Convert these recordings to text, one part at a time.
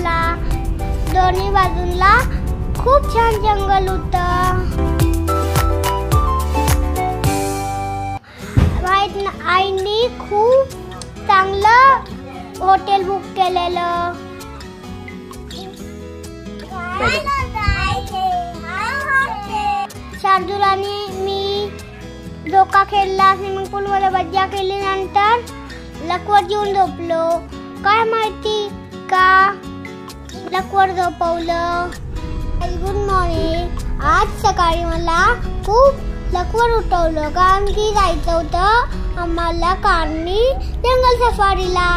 पडला. दोन्ही बाजूला खूप छान जंगल होतं. आईने खूप चांगलं हॉटेल बुक केलेलं. शार्दूल आणि मी डोका खेळला. स्विमिंग पूल मध्ये मज्जा केली. नंतर लकवर येऊन झोपलो. काय माहिती का लकवर झोपवलं. Good morning. आज सकाळी मला खूप लकवर उठवलं कारण की जायचं होतं आम्हाला कारनी जंगल सफारीला.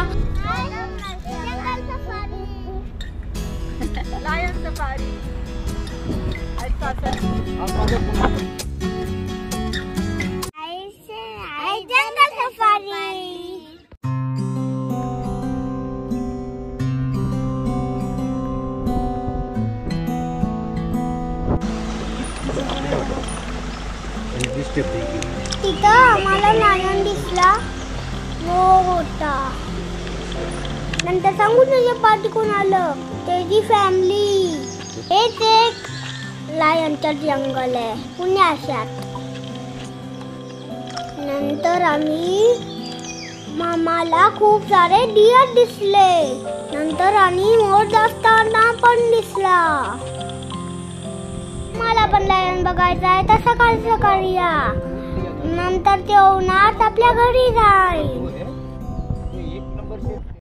Lion safari. जंगल सफारी. तिथं आम्हाला लायन दिसला. होता. नंतर सांगू तुझ्या पाठी कोण आलं. त्याची फॅमिली. हेच एक लायनचं जंगल आहे पुण्यात. नंतर आम्हाला खूप सारे डिअर दिसले. नंतर आणि मोर जास्ताना पण दिसला. मला पण लायन बघायचा आहे तर सकाळी या. नंतर ते उन्हात आपल्या घरी जाईल.